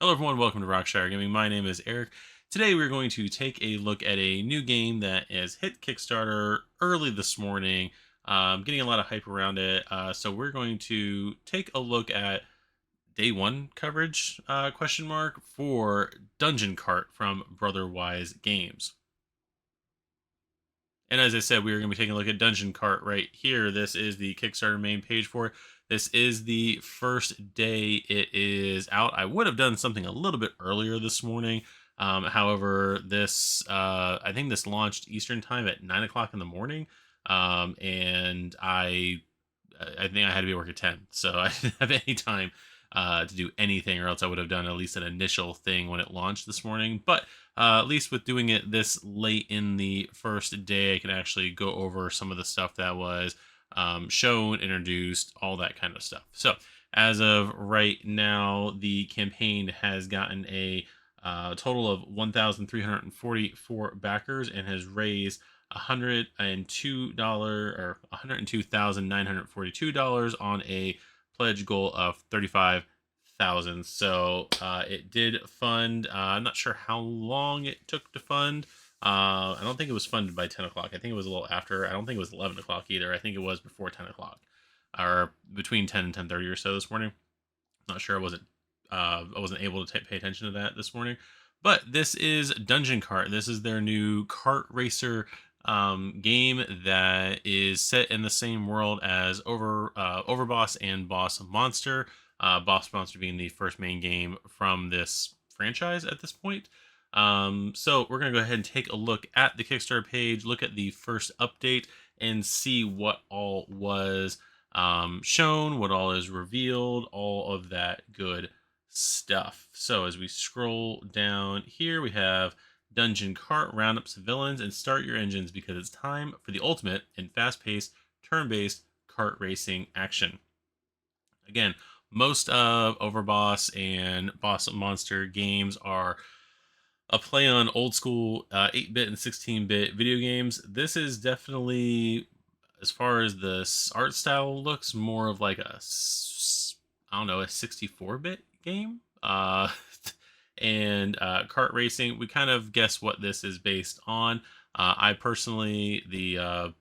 Hello, everyone. Welcome to Rockshire Gaming. My name is Eric. Today, we're going to take a look at a new game that has hit Kickstarter early this morning. Getting a lot of hype around it. So we're going to take a look at day one coverage question mark for Dungeon Kart from Brotherwise Games. And as I said, we are going to be taking a look at Dungeon Kart right here. This is the Kickstarter main page for it. This is the first day it is out. I would have done something a little bit earlier this morning. However, I think this launched Eastern time at 9 o'clock in the morning. And I think I had to be at work at 10. So I didn't have any time to do anything, or else I would have done at least an initial thing when it launched this morning. But at least with doing it this late in the first day, I can actually go over some of the stuff that was shown, introduced, all that kind of stuff. So as of right now, the campaign has gotten a total of 1,344 backers and has raised $102,942 on a pledge goal of 35,000. So it did fund. I'm not sure how long it took to fund. I don't think it was funded by 10 o'clock. I think it was a little after. I don't think it was 11 o'clock either. I think it was before 10 o'clock, or between 10 and 10:30 or so this morning. Not sure. I wasn't able to pay attention to that this morning. But this is Dungeon Kart. This is their new kart racer game that is set in the same world as Overboss and Boss Monster. Boss Monster being the first main game from this franchise at this point. So we're gonna go ahead and take a look at the Kickstarter page, look at the first update, and see what all was shown, what all is revealed, all of that good stuff. So as we scroll down here, we have Dungeon Kart, round up some villains and start your engines because it's time for the ultimate in fast-paced, turn-based kart racing action. Again, most of Overboss and Boss Monster games are a play on old school 8-bit and 16-bit video games. This is definitely, as far as the art style looks, more of like I don't know, a 64-bit game. And kart racing, we kind of guess what this is based on. I personally, the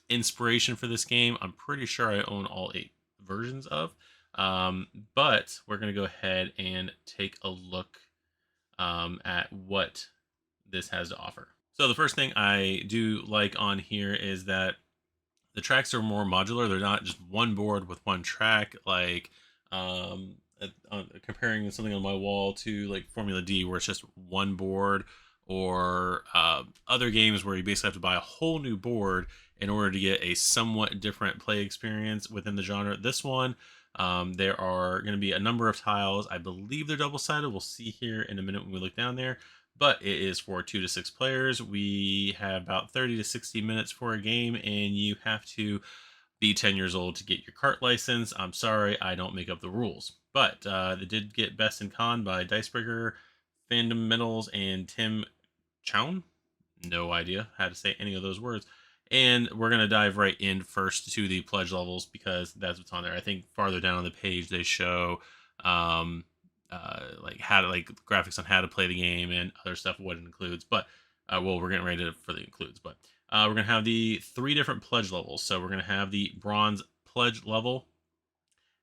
inspiration for this game, I'm pretty sure I own all 8 versions of. But we're going to go ahead and take a look at what this has to offer. So the first thing I do like on here is that the tracks are more modular. They're not just one board with one track, like comparing something on my wall to like Formula D, where it's just one board, or other games where you basically have to buy a whole new board in order to get a somewhat different play experience within the genre. This one, there are going to be a number of tiles. I believe they're double-sided. We'll see here in a minute when we look down there. But it is for 2 to 6 players. We have about 30 to 60 minutes for a game, and you have to be 10 years old to get your kart license. I'm sorry, I don't make up the rules. But they did get Best in Con by Dicebreaker, Fundamentals, and Tim Chown. No idea how to say any of those words. And we're going to dive right in first to the pledge levels because that's what's on there. I think farther down on the page they show like how to, like, graphics on how to play the game and other stuff, what it includes. But well, we're getting ready for the includes. But we're going to have the 3 different pledge levels. So we're going to have the bronze pledge level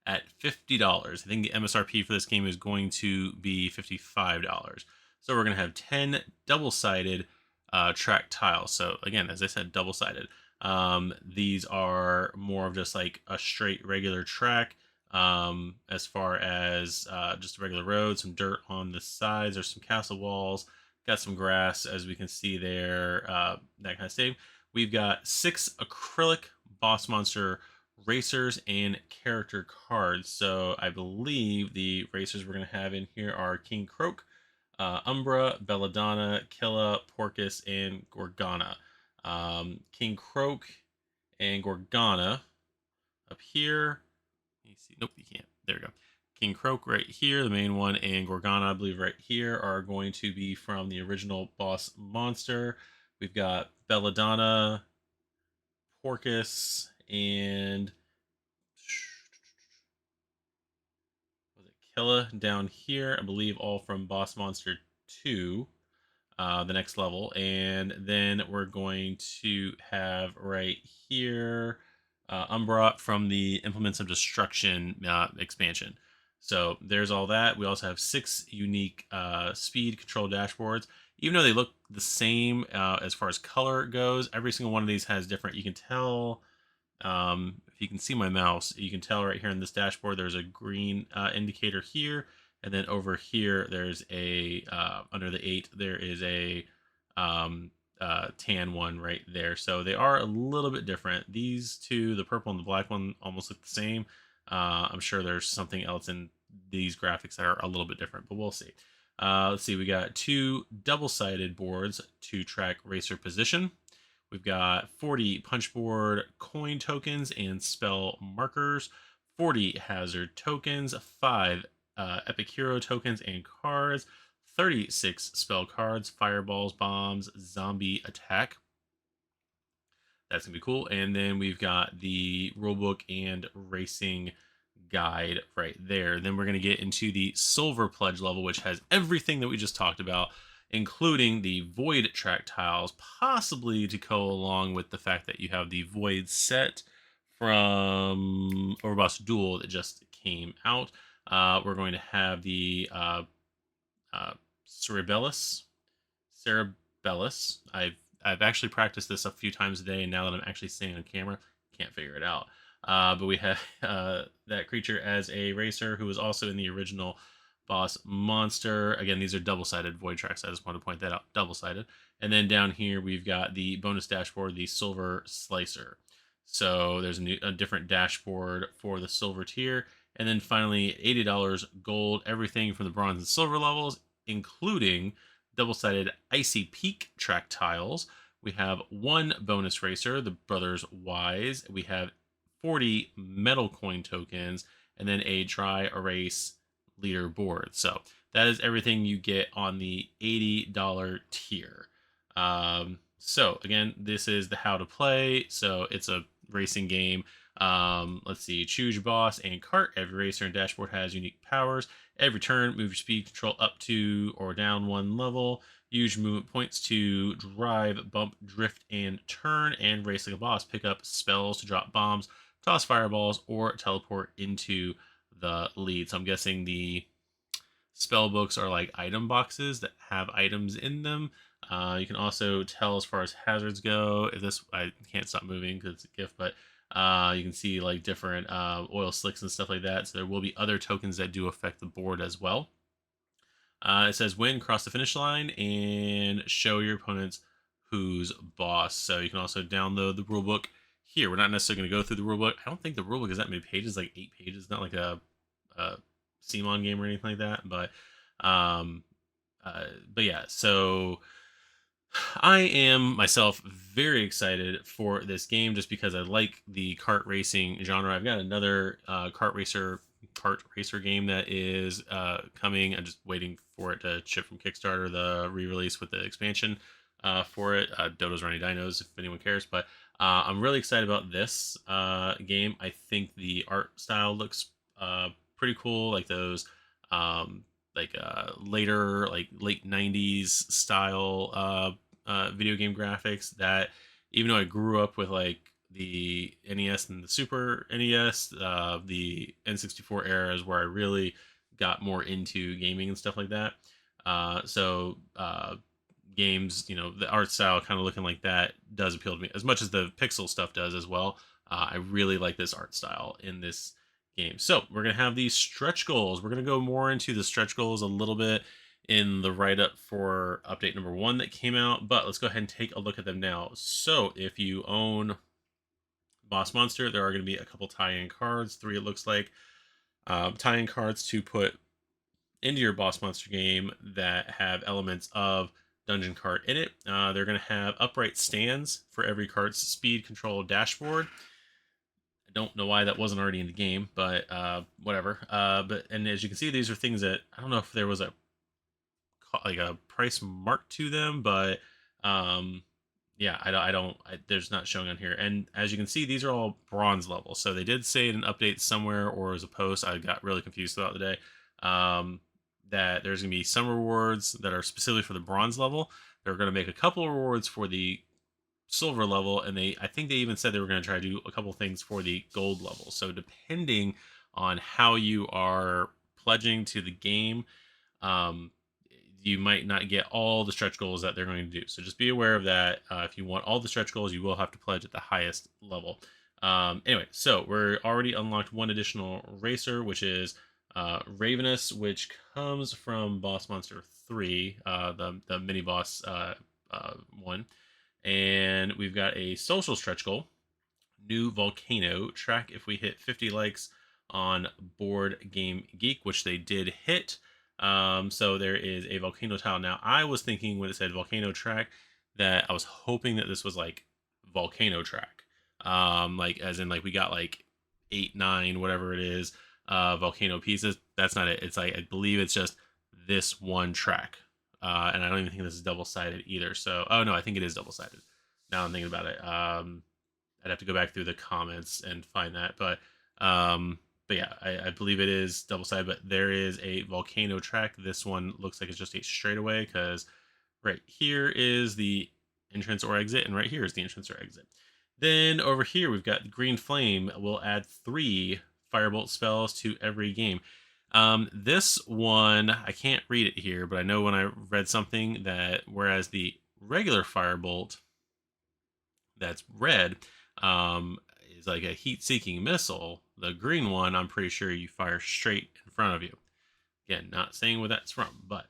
at $50. I think the MSRP for this game is going to be $55. So we're going to have 10 double-sided track tiles. So again, as I said, double-sided. These are more of just like a straight regular track, as far as just a regular road, some dirt on the sides. There's some castle walls, got some grass, as we can see there, that kind of thing. We've got 6 acrylic Boss Monster racers and character cards. So I believe the racers we're going to have in here are King Croak, Umbra, Belladonna, Killa, Porcus, and Gorgana. King Croak and Gorgana up here. Can you see? Nope, you can't. There we go. King Croak right here, the main one, and Gorgana, I believe, right here, are going to be from the original Boss Monster. We've got Belladonna, Porcus, and was it Killa down here, I believe all from Boss Monster 2, the next level. And then we're going to have right here Umbra from the Implements of Destruction expansion. So there's all that. We also have 6 unique speed control dashboards. Even though they look the same as far as color goes, every single one of these has different. You can tell if you can see my mouse, you can tell right here in this dashboard, there's a green indicator here. And then over here, there's a, under the 8, there is a tan one right there. So they are a little bit different. These two, the purple and the black one, almost look the same. I'm sure there's something else in these graphics that are a little bit different, but we'll see. Let's see, we got 2 double-sided boards to track racer position. We've got 40 punchboard coin tokens and spell markers, 40 hazard tokens, 5 epic hero tokens and cards, 36 spell cards, fireballs, bombs, zombie attack. That's going to be cool. And then we've got the rulebook and racing guide right there. Then we're going to get into the silver pledge level, which has everything that we just talked about, including the void track tiles, possibly to go along with the fact that you have the void set from Overboss Duel that just came out. We're going to have the Cerebellus. I've actually practiced this a few times a day, and now that I'm actually seeing on camera, can't figure it out. But we have that creature as a racer who was also in the original Boss Monster. Again, these are double-sided void tracks. I just want to point that out, double-sided. And then down here, we've got the bonus dashboard, the Silver Slicer. So there's a different dashboard for the silver tier. And then finally, $80 gold, everything from the bronze and silver levels, including double-sided Icy Peak track tiles. We have 1 bonus racer, the Brothers Wise. We have 40 metal coin tokens, and then a dry erase leaderboard. So that is everything you get on the $80 tier. So again, this is the how to play. So it's a racing game. Let's see, choose your boss and kart. Every racer and dashboard has unique powers. Every turn, move your speed control up to or down 1 level. Use your movement points to drive, bump, drift, and turn, and race like a boss. Pick up spells to drop bombs, toss fireballs, or teleport into the lead. So I'm guessing the spell books are like item boxes that have items in them. You can also tell as far as hazards go. If this, I can't stop moving because it's a GIF, but you can see like different oil slicks and stuff like that. So there will be other tokens that do affect the board as well. It says win, cross the finish line, and show your opponents who's boss. So you can also download the rulebook here. We're not necessarily going to go through the rulebook. I don't think the rulebook is that many pages, like 8 pages. Not like a CMON game or anything like that. But yeah, so I am myself very excited for this game just because I like the kart racing genre. I've got another kart racer game that is coming. I'm just waiting for it to ship from Kickstarter, the re-release with the expansion for it. Dodo's Running Dinos, if anyone cares. But I'm really excited about this game. I think the art style looks pretty cool, like those later, like late 90s style video game graphics that, even though I grew up with like the NES and the Super NES, the N64 eras where I really got more into gaming and stuff like that. Games, you know, the art style kind of looking like that does appeal to me as much as the pixel stuff does as well. I really like this art style in this game. So we're going to have these stretch goals. We're going to go more into the stretch goals a little bit in the write-up for update number 1 that came out, but let's go ahead and take a look at them now. So if you own Boss Monster, there are going to be a couple tie-in cards, 3 it looks like, tie-in cards to put into your Boss Monster game that have elements of Dungeon Kart in it. They're going to have upright stands for every kart's speed control dashboard. I don't know why that wasn't already in the game, but whatever. And as you can see, these are things that I don't know if there was a price mark to them, but yeah, there's not showing on here. And as you can see, these are all bronze levels. So they did say in an update somewhere, or as a post, I got really confused throughout the day. that there's going to be some rewards that are specifically for the bronze level. They're going to make a couple of rewards for the silver level, and I think they even said they were going to try to do a couple things for the gold level. So depending on how you are pledging to the game, um, you might not get all the stretch goals that they're going to do. So just be aware of that. If you want all the stretch goals, you will have to pledge at the highest level. Anyway, so we're already unlocked one additional racer, which is Ravenous, which comes from Boss Monster 3, the mini boss one. And we've got a social stretch goal, new volcano track if we hit 50 likes on Board Game Geek, which they did hit. So there is a volcano tile. Now, I was thinking when it said volcano track that I was hoping that this was like volcano track. Like as in like we got like 8, 9, whatever it is, volcano pieces. That's not it. It's like I believe it's just this one track. And I don't even think this is double sided either. So, oh no, I think it is double sided. Now I'm thinking about it. I'd have to go back through the comments and find that, but yeah, I believe it is double sided. But there is a volcano track. This one looks like it's just a straightaway because right here is the entrance or exit, and right here is the entrance or exit. Then over here we've got Green Flame. We'll add 3 Firebolt spells to every game. This one, I can't read it here, but I know when I read something that whereas the regular Firebolt that's red is like a heat-seeking missile, the green one, I'm pretty sure you fire straight in front of you. Again, not saying where that's from, but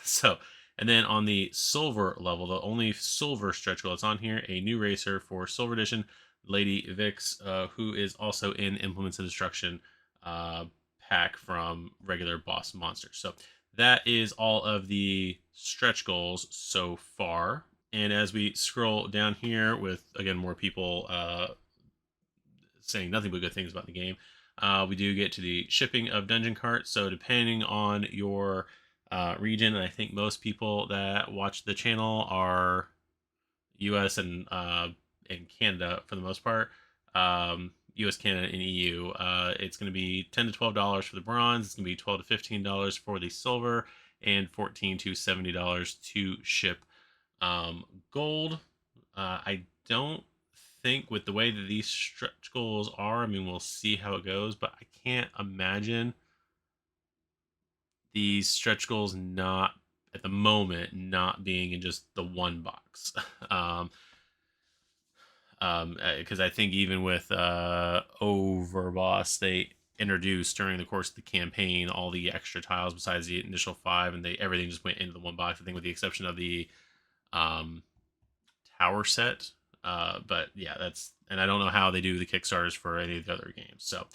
so, and then on the silver level, the only silver stretch goal that's on here, a new racer for Silver Edition, Lady Vix, who is also in Implements of Destruction pack from regular boss monsters. So that is all of the stretch goals so far. And as we scroll down here with, again, more people saying nothing but good things about the game, we do get to the shipping of Dungeon Cart. So depending on your region, and I think most people that watch the channel are US and Canada for the most part, US, Canada, and EU. It's going to be $10 to $12 for the bronze. It's going to be $12 to $15 for the silver, and $14 to $70 to ship gold. I don't think with the way that these stretch goals are, I mean, we'll see how it goes, but I can't imagine these stretch goals not at the moment not being in just the one box. Because I think even with Overboss, they introduced during the course of the campaign all the extra tiles besides the initial 5, and everything just went into the one box. I think with the exception of the tower set. But yeah, and I don't know how they do the Kickstarters for any of the other games. So,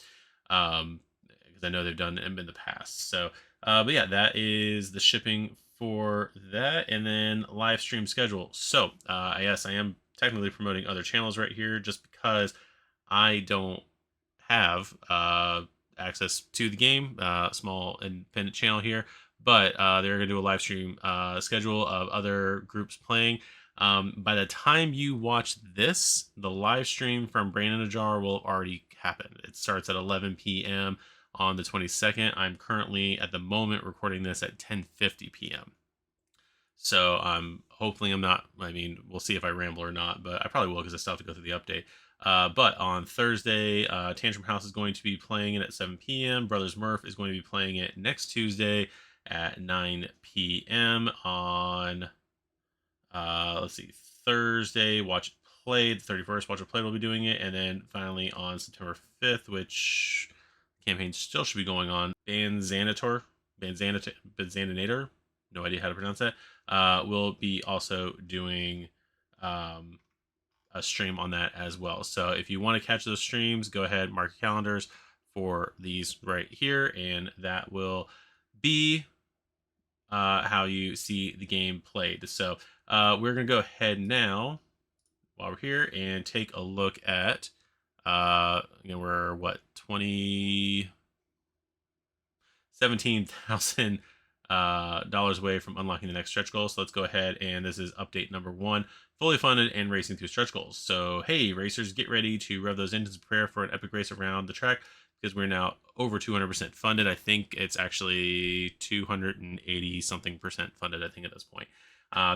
because I know they've done them in the past. So, but yeah, that is the shipping for that, and then live stream schedule. So, yes, I am technically promoting other channels right here, just because I don't have access to the game. Small independent channel here, but they're going to do a live stream schedule of other groups playing. By the time you watch this, the live stream from Brain in a Jar will have already happened. It starts at 11 p.m. on the 22nd. I'm currently, at the moment, recording this at 10:50 p.m. So hopefully I'm not, I mean, we'll see if I ramble or not, but I probably will because I still have to go through the update. But on Thursday, Tantrum House is going to be playing it at 7 p.m. Brothers Murph is going to be playing it next Tuesday at 9 p.m. On, let's see, Thursday, Watch It Play, the 31st, Watch It Play will be doing it. And then finally on September 5th, which campaign still should be going on, Banzanator, no idea how to pronounce that, will be also doing a stream on that as well. So if you want to catch those streams, go ahead, mark your calendars for these right here, and that will be how you see the game played. So we're going to go ahead now, while we're here, and take a look at, we're what, 17,000 dollars away from unlocking the next stretch goal. So let's go ahead, and this is update number 1, fully funded and racing through stretch goals. So hey, racers, get ready to rev those engines and prepare for an epic race around the track, because we're now over 200% funded. I think it's actually 280 something percent funded, I think, at this point.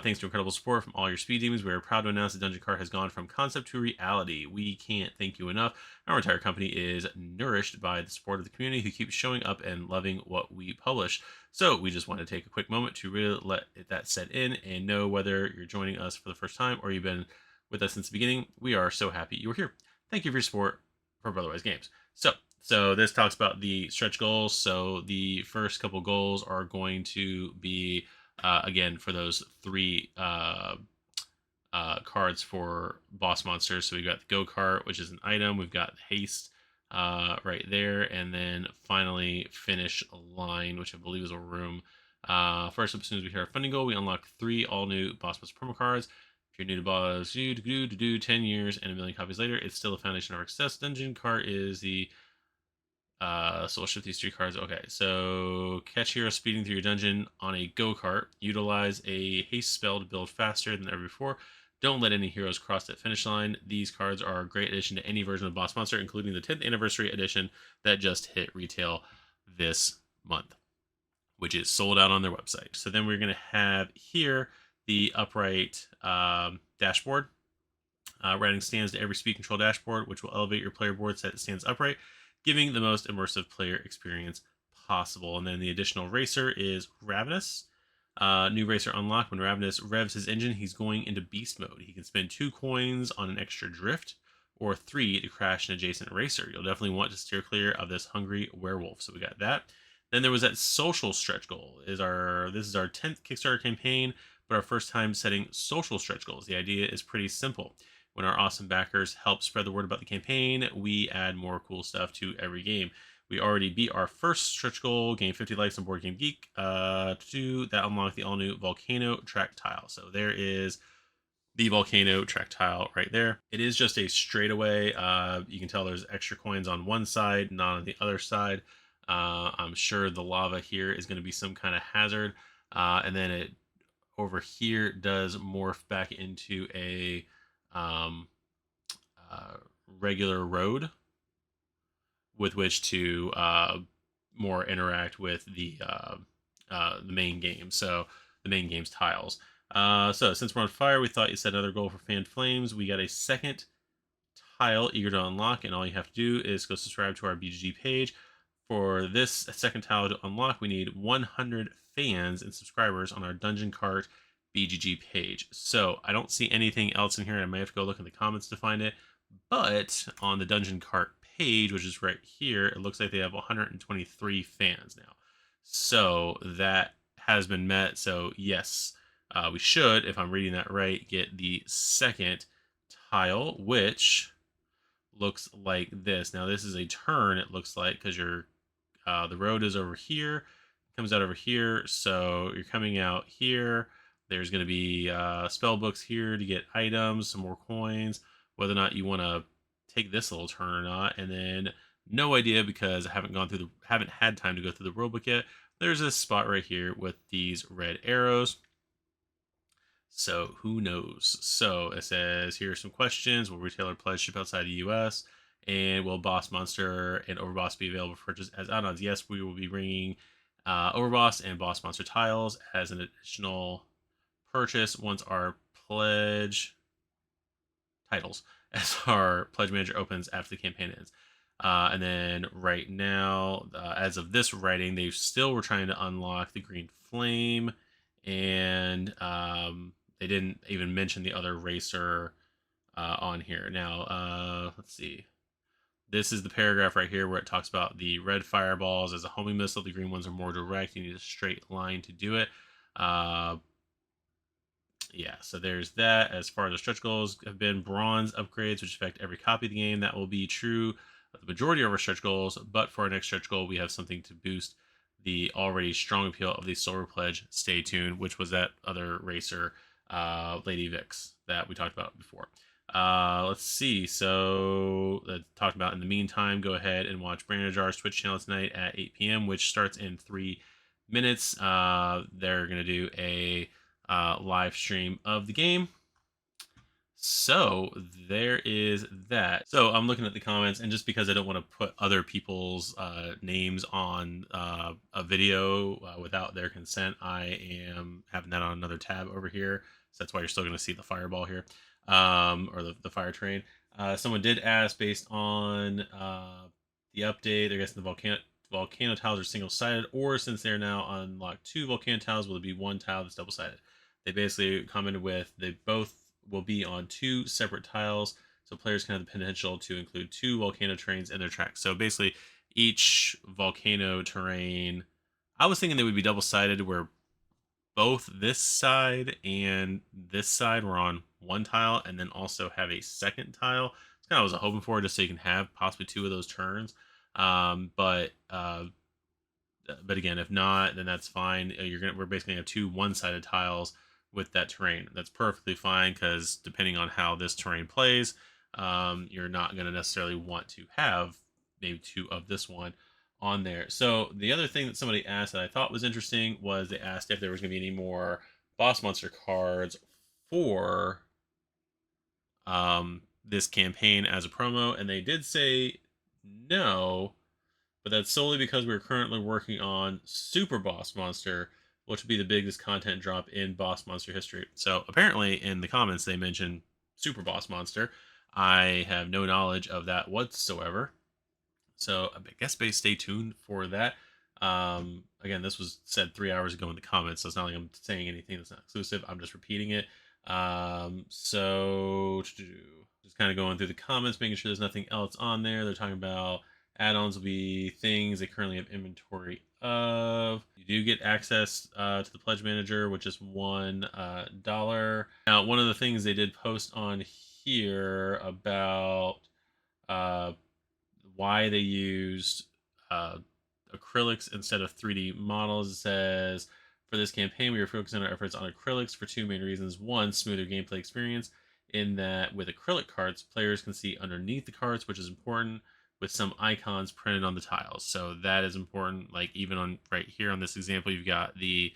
Thanks to incredible support from all your speed demons, we are proud to announce that Dungeon Cart has gone from concept to reality. We can't thank you enough. Our entire company is nourished by the support of the community who keeps showing up and loving what we publish. So we just want to take a quick moment to really let that set in and know whether you're joining us for the first time or you've been with us since the beginning. We are so happy you were here. Thank you for your support for Brotherwise Games. So this talks about the stretch goals. So the first couple goals are going to be again for those three cards for boss monsters. So we've got the go kart, which is an item. We've got haste right there, and then finally finish a line, which I believe is a room. First up, as soon as we hit our funding goal, we unlock 3 all new boss monster promo cards. If you're new to boss, you do 10 years and a million copies later, it's still the foundation of our success. Dungeon Cart is the so we'll shift these 3 cards. Okay, so catch heroes speeding through your dungeon on a go-kart. Utilize a haste spell to build faster than ever before. Don't let any heroes cross that finish line. These cards are a great addition to any version of Boss Monster, including the 10th anniversary edition that just hit retail this month, which is sold out on their website. So then we're going to have here the upright dashboard. Writing stands to every speed control dashboard, which will elevate your player board so that it stands upright, giving the most immersive player experience possible. And then the additional racer is Ravenous. New racer unlocked. When Ravenous revs his engine, he's going into beast mode. He can spend 2 coins on an extra drift or 3 to crash an adjacent racer. You'll definitely want to steer clear of this hungry werewolf. So we got that. Then there was that social stretch goal. This is our 10th Kickstarter campaign, but our first time setting social stretch goals. The idea is pretty simple. When our awesome backers help spread the word about the campaign, we add more cool stuff to every game. We already beat our first stretch goal, gain 50 likes on Board Game Geek, to that unlock the all-new Volcano track tile. So there is the Volcano track tile right there. It is just a straightaway. You can tell there's extra coins on one side, not on the other side. I'm sure the lava here is going to be some kind of hazard. And then it over here does morph back into a regular road with which to more interact with the main game. So the main game's tiles. So since we're on fire, we thought you set another goal for Fanned Flames. We got a second tile eager to unlock, and all you have to do is go subscribe to our BGG page. For this second tile to unlock, we need 100 fans and subscribers on our Dungeon Cart BGG page. So I don't see anything else in here. I may have to go look in the comments to find it. But on the Dungeon Cart page, which is right here, it looks like they have 123 fans now. So that has been met. So yes, we should, if I'm reading that right, get the second tile, which looks like this. Now this is a turn, it looks like, because the road is over here, comes out over here. So you're coming out here. There's going to be spell books here to get items, some more coins, whether or not you want to take this little turn or not. And then no idea, because I haven't had time to go through the rulebook yet. There's this spot right here with these red arrows. So who knows? So it says, here are some questions. Will retailer pledge ship outside the US? And will Boss Monster and Overboss be available for purchase as add-ons? Yes, we will be bringing Overboss and Boss Monster tiles as an additional purchase once our pledge titles, as our pledge manager opens after the campaign ends. And then right now, as of this writing, they still were trying to unlock the Green Flame, and they didn't even mention the other racer on here. Now, let's see. This is the paragraph right here where it talks about the red fireballs as a homing missile. The green ones are more direct. You need a straight line to do it. Yeah, so there's that. As far as the stretch goals have been bronze upgrades, which affect every copy of the game. That will be true of the majority of our stretch goals, but for our next stretch goal, we have something to boost the already strong appeal of the Silver Pledge. Stay tuned, which was that other racer, Lady Vix, that we talked about before. Let's see. So talked about in the meantime, go ahead and watch Brandon Jar's Twitch channel tonight at 8 p.m., which starts in 3 minutes. They're going to do a live stream of the game. So there is that. So I'm looking at the comments, and just because I don't want to put other people's names on a video without their consent, I am having that on another tab over here. So that's why you're still going to see the fireball here, or the fire train. Someone did ask, based on the update, they're guessing the volcano tiles are single sided, or since they're now unlocked 2 volcano tiles, will it be one tile that's double sided? They basically commented with, they both will be on 2 separate tiles, so players can have the potential to include 2 volcano terrains in their tracks. So basically, each volcano terrain, I was thinking they would be double sided, where both this side and this side were on one tile, and then also have a second tile. It's kind of what I was hoping for, just so you can have possibly 2 of those turns. But again, if not, then that's fine. We're basically gonna have 2 one-sided tiles with that terrain. That's perfectly fine, because depending on how this terrain plays, you're not gonna necessarily want to have maybe 2 of this one on there. So the other thing that somebody asked that I thought was interesting was, they asked if there was gonna be any more boss monster cards for this campaign as a promo, and they did say no, but that's solely because we're currently working on Super Boss Monster, which will be the biggest content drop in Boss Monster history. So apparently, in the comments, they mentioned Super Boss Monster. I have no knowledge of that whatsoever. So I guess stay tuned for that. Again, this was said 3 hours ago in the comments, so it's not like I'm saying anything that's not exclusive. I'm just repeating it. So just kind of going through the comments, making sure there's nothing else on there. They're talking about add-ons will be things they currently have inventory of. You do get access to the pledge manager, which is $1. Now, one of the things they did post on here about uh, why they used acrylics instead of 3D models. It says, for this campaign, we are focusing our efforts on acrylics for 2 main reasons. One, smoother gameplay experience, in that with acrylic cards, players can see underneath the cards, which is important, with some icons printed on the tiles. So that is important. Like, even on right here on this example, you've got the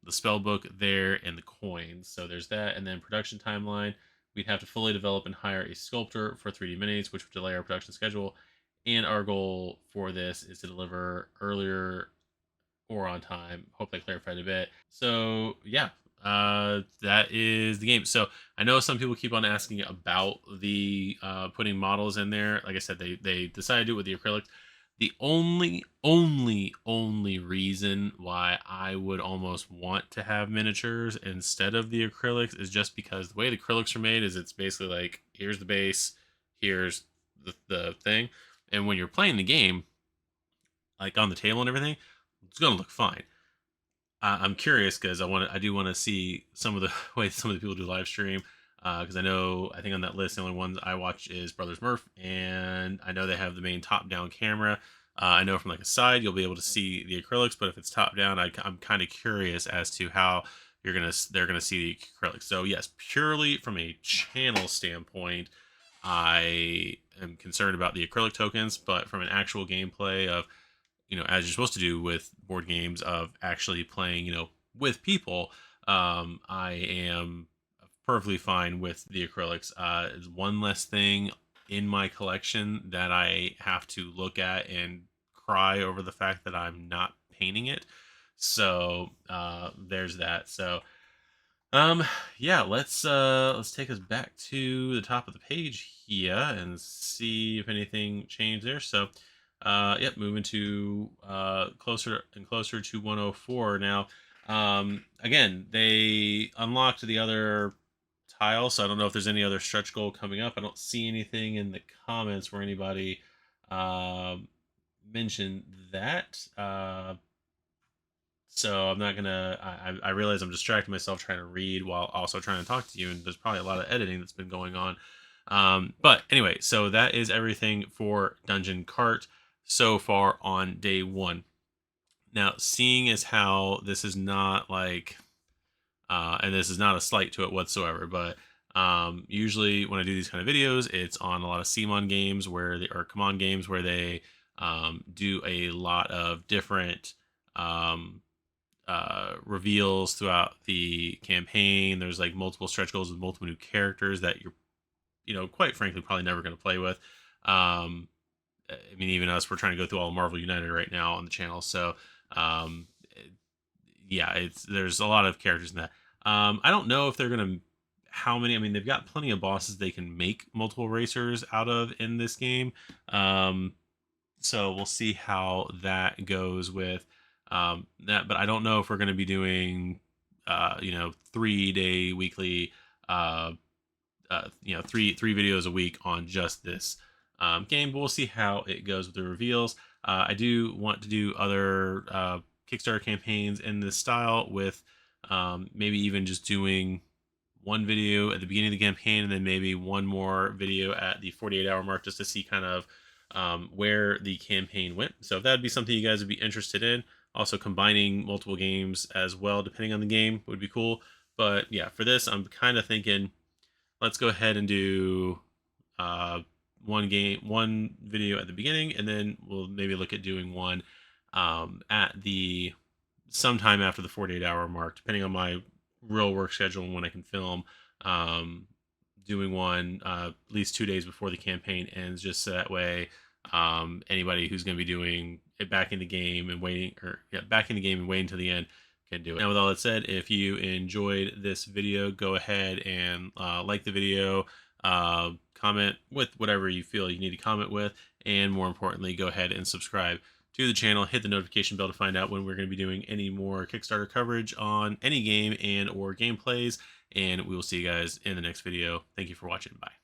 spell book there and the coins. So there's that. And then production timeline, we'd have to fully develop and hire a sculptor for 3D minis, which would delay our production schedule. And our goal for this is to deliver earlier or on time. Hope I clarified a bit. So yeah, that is the game. So I know some people keep on asking about the putting models in there. Like I said, they decided to do it with the acrylics. The only reason why I would almost want to have miniatures instead of the acrylics is just because the way the acrylics are made is, it's basically like, here's the base, here's the thing, and when you're playing the game, like on the table and everything, it's gonna look fine. I'm curious, because I do want to see some of the ways some of the people do live stream, because I think on that list the only ones I watch is Brothers Murph, and I know they have the main top down camera. I know from like a side you'll be able to see the acrylics, but if it's top down, I'm kind of curious as to how they're gonna see the acrylics. So yes, purely from a channel standpoint, I am concerned about the acrylic tokens, but from an actual gameplay of, as you're supposed to do with board games, of actually playing, with people, I am perfectly fine with the acrylics. It's one less thing in my collection that I have to look at and cry over the fact that I'm not painting it. So there's that. So yeah, let's take us back to the top of the page here and see if anything changed there. So yep, moving to closer and closer to 104 now. Again, they unlocked the other tile, so I don't know if there's any other stretch goal coming up. I don't see anything in the comments where anybody mentioned that. So I'm not gonna. I realize I'm distracting myself trying to read while also trying to talk to you, and there's probably a lot of editing that's been going on. But anyway, so that is everything for Dungeon Kart so far on day one. Now, seeing as how this is not like, and this is not a slight to it whatsoever, but usually when I do these kind of videos, it's on a lot of CMON games or CMON games where they do a lot of different reveals throughout the campaign. There's like multiple stretch goals with multiple new characters that you're, quite frankly, probably never going to play with. I mean, even us, we're trying to go through all Marvel United right now on the channel. So, um, yeah, there's a lot of characters in that. I don't know if they're gonna how many. I mean, they've got plenty of bosses they can make multiple racers out of in this game. Um, so we'll see how that goes with that. But I don't know if we're going to be doing, 3-day weekly, three videos a week on just this game. But we'll see how it goes with the reveals. I do want to do other Kickstarter campaigns in this style with maybe even just doing one video at the beginning of the campaign and then maybe one more video at the 48-hour mark just to see kind of where the campaign went. So if that would be something you guys would be interested in, also combining multiple games as well, depending on the game, would be cool. But yeah, for this, I'm kind of thinking, let's go ahead and do one video at the beginning, and then we'll maybe look at doing one at the sometime after the 48-hour mark, depending on my real work schedule and when I can film. Doing one at least 2 days before the campaign ends, just so that way anybody who's going to be doing it back in the game and waiting, back in the game and waiting to the end can do it. Now, with all that said, if you enjoyed this video, go ahead and like the video, comment with whatever you feel you need to comment with, and more importantly, go ahead and subscribe to the channel. Hit the notification bell to find out when we're going to be doing any more Kickstarter coverage on any game and or gameplays, and we will see you guys in the next video. Thank you for watching. Bye.